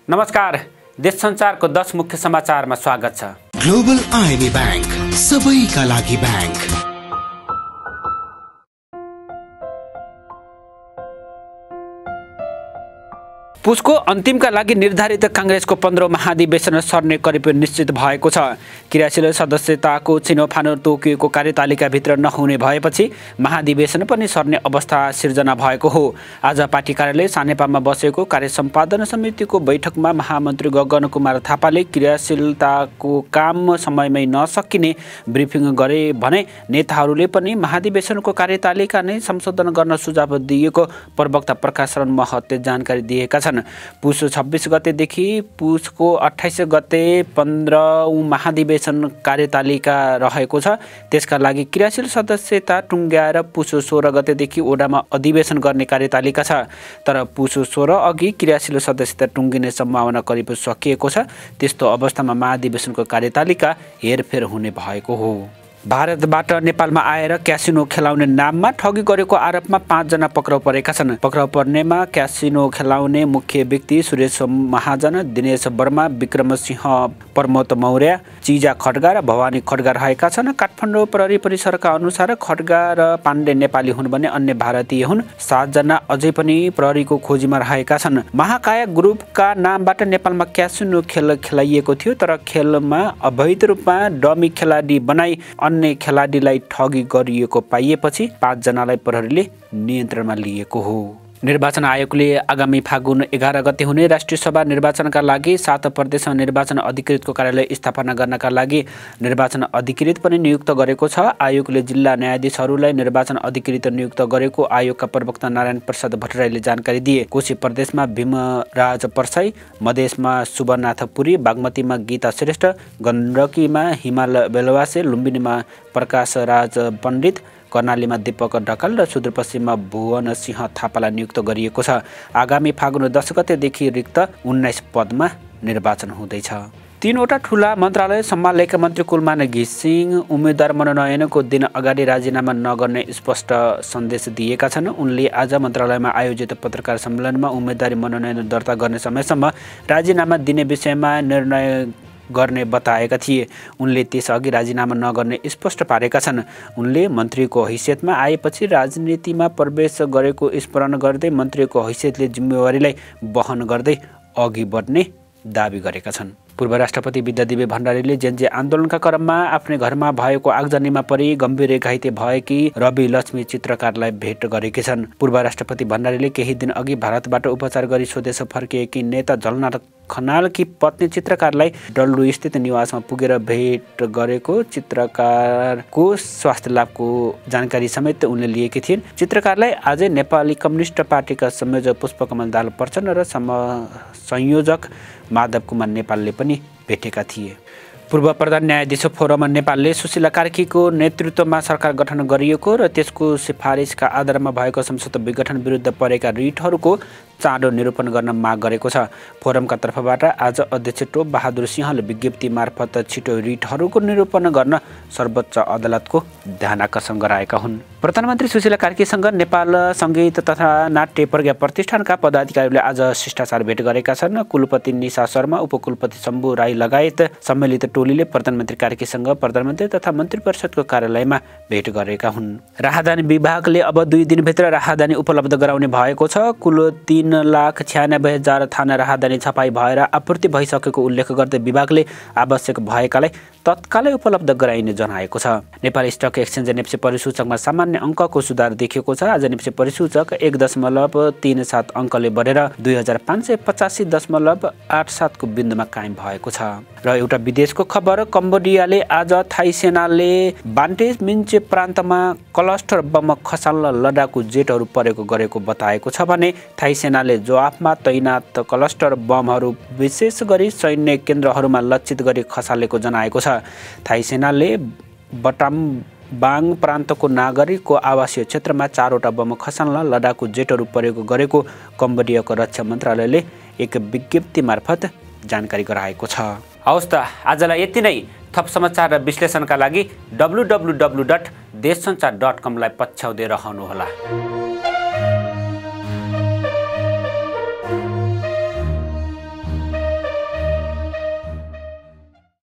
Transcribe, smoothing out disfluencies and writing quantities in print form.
नमस्कार, देश संचारको 10 मुख्य समाचारमा स्वागत छ। ग्लोबल आईएमबी बैंक, सबैका लागि बैंक। पुसको अन्तिमका लागि निर्धारित कांग्रेसको 15औं महाधिवेशन सर्ने करिब निश्चित भएको छ। क्रियाशील सदस्यताको छिनोफानो तोकिएको कार्यतालिकाभित्र नहुने भएपछि महाधिवेशन पनि सर्ने अवस्था सिर्जना भएको हो। आज पार्टी कार्यालय सानेपामा बसेको कार्य सम्पादन समितिको बैठकमा महामन्त्री गगन कुमार थापाले क्रियाशीलताको काम समयमै नसकिने ब्रिफिङ गरे भने नेताहरूले पनि महाधिवेशनको कार्यतालिका नै संशोधन गर्न सुझाव दिएको प्रवक्ता प्रकाश शरण महतले जानकारी दिएका छन्। पुस 26 गतेदेखि पुसको 28 गते 15औं महाधिवेशन कार्यतालिका रहेको छ। त्यसका लागि क्रियाशील सदस्यता टुङ्ग्याएर पुस 16 गतेदेखि ओडामा अधिवेशन गर्ने कार्यतालिका छ। तर पुस 16 अघि क्रियाशील सदस्यता टुङ्गिने सम्भावना करिब सकिएको छ। त्यस्तो अवस्थामा महाधिवेशनको कार्यतालिका हेरफेर हुने भएको हो। भारतबाट नेपालमा आएर क्यासिनो खेलाउने नाममा ठगी गरेको आरोपमा 5 जना पक्राउ परेका छन्। पक्राउ पर्नेमा क्यासिनो खेलाउने मुख्य व्यक्ति सुरेश महाजन, दिनेश वर्मा, विक्रम सिंह, प्रमोद मौर्य, चिजा खड्गा र भवानी खड्गा रहेका छन्। काठमाडौँ प्रहरी परिसरका अनुसार खड्गा र पाण्डे नेपाली हुन् भने अन्य भारतीय हुन्। 7 जना अझै पनि प्रहरीको खोजीमा रहेका छन्। महाकाया ग्रुपका नामबाट नेपालमा क्यासिनो खेल खेलाइएको थियो, तर खेलमा अवैध रूपमा डमी खेलाडी बनाई अन्य खेलाडीलाई ठगी गरिएको पाइएपछि 5 जनालाई प्रहरीले नियन्त्रणमा लिएको हो। निर्वाचन आयोगले आगामी फागुन 11 गते हुने राष्ट्रिय सभा निर्वाचनका लागि 7 प्रदेशमा निर्वाचन अधिकृतको कार्यालय स्थापना गर्नका लागि निर्वाचन अधिकृत पनि नियुक्त गरेको छ। आयोगले जिल्ला न्यायाधीशहरूलाई निर्वाचन अधिकृत नियुक्त गरेको आयोगका प्रवक्ता नारायण प्रसाद भट्टराईले जानकारी दिए। कोशी प्रदेशमा भीमराज परसाई, मधेसमा सुबनाथ पुरी, बागमतीमा गीता श्रेष्ठ, गण्डकीमा हिमाल बेलवासे, लुम्बिनीमा प्रकाश राज पण्डित, कर्णालीमा दीपक ढकाल र सुदूरपश्चिममा भुवन सिंह थापालाई नियुक्त गरिएको छ। आगामी फागुन 10 गतेदेखि रिक्त 19 पदमा निर्वाचन हुँदैछ। 3वटा ठूला मन्त्रालय सम्हालेका मन्त्री कुलमान घिसिङ उम्मेद्वार मनोनयनको दिन अगाडि राजीनामा नगर्ने स्पष्ट सन्देश दिएका छन्। उनले आज मन्त्रालयमा आयोजित पत्रकार सम्मेलनमा उम्मेद्वारी मनोनयन दर्ता गर्ने समयसम्म राजीनामा दिने विषयमा निर्णय गर्ने बताएका थिए। उनले त्यसअघि राजीनामा नगर्ने स्पष्ट पारेका छन्। उनले मन्त्रीको हैसियतमा आएपछि राजनीतिमा प्रवेश गरेको स्मरण गर्दै मन्त्रीको हैसियतले जिम्मेवारीलाई वहन गर्दै अघि बढ्ने दाबी गरेका छन्। पूर्व राष्ट्रपति विद्यादेवी भण्डारीले जेन्जे आन्दोलनका क्रममा आफ्नै घरमा भएको आगजनीमा परि गम्भीर घाइते भएकी रवि लक्ष्मी चित्रकारलाई भेट गरेकी छन्। पूर्व राष्ट्रपति भण्डारीले केही दिन अघि भारतबाट उपचार गरी स्वदेश फर्किएकी नेता झलनाथ खनालकी पत्नी चित्रकारलाई डल्लु स्थित निवासमा पुगेर भेट गरेको चित्रकारको स्वास्थ्य लाभको जानकारी समेत उनले लिएकी थिइन्। चित्रकारलाई आजै नेपाली कम्युनिस्ट पार्टीका संयोजक पुष्पकमल दाहाल प्रचण्ड र संयोजक माधव कुमार नेपालले पनि भेटेका थिए। पूर्व प्रधान न्यायाधीश फोरम नेपालले सुशीला कार्कीको नेतृत्वमा सरकार गठन गरिएको र त्यसको सिफारिसका आधारमा भएको संसद विघटन विरुद्ध परेका रिटहरूको चाँडो निरूपण गर्न माग गरेको छ। फोरमका तर्फबाट आज अध्यक्ष टोप बहादुर सिंहले विज्ञप्ति मार्फत छिटो रिटहरूको निरूपण गर्न सर्वोच्च अदालतको ध्यान आकर्षण गराएका हुन्। प्रधानमन्त्री सुशीला कार्कीसँग नेपाल सङ्गीत तथा नाट्य प्रज्ञा प्रतिष्ठानका पदाधिकारीले आज शिष्टाचार भेट गरेका छन्। कुलपति निशा शर्मा, उपकुलपति शम्भु राई लगायत सम्मिलित टोलीले प्रधानमन्त्री कार्कीसँग प्रधानमन्त्री तथा मन्त्री परिषदको कार्यालयमा भेट गरेका हुन्। राहदानी विभागले अब 2 दिनभित्र राहदानी उपलब्ध गराउने भएको छ। कुल 3,96,000 थाना राहदानी छपाई भएर आपूर्ति भइसकेको उल्लेख गर्दै विभागले आवश्यक भएकालाई तत्कालै उपलब्ध गराइने जनाएको छ। नेपाल स्टक एक्सचेन्ज नेप्से परिसूचकमा सामान्य अङ्कको सुधार देखिएको छ। आज नेप्से परिसूचक 1.37 अङ्कले बढेर 2585.87 को बिन्दुमा कायम भएको छ। र एउटा विदेशको खबर, कम्बोडियाले आज थाई सेनाले बान्टे मिन्चे प्रान्तमा क्लस्टर बम खसाल्न लडाकु जेटहरू परेको गरेको बताएको छ भने थाई सेनाले जवाफमा तैनात क्लस्टर बमहरू विशेष गरी सैन्य केन्द्रहरूमा लक्षित गरी खसालेको जनाएको छ। थाई सेनाले बटामबाङ प्रान्तको नागरिकको आवासीय क्षेत्रमा 4वटा बम खसाल्न लडाकु जेटहरू परेको गरेको कम्बोडियाको रक्षा मन्त्रालयले एक विज्ञप्ति मार्फत जानकारी गराएको छ। हवस् त आजलाई यति नै। थप समाचार र विश्लेषणका लागि www.deshsanchar.com लाई पछ्याउँदै रहनुहोला।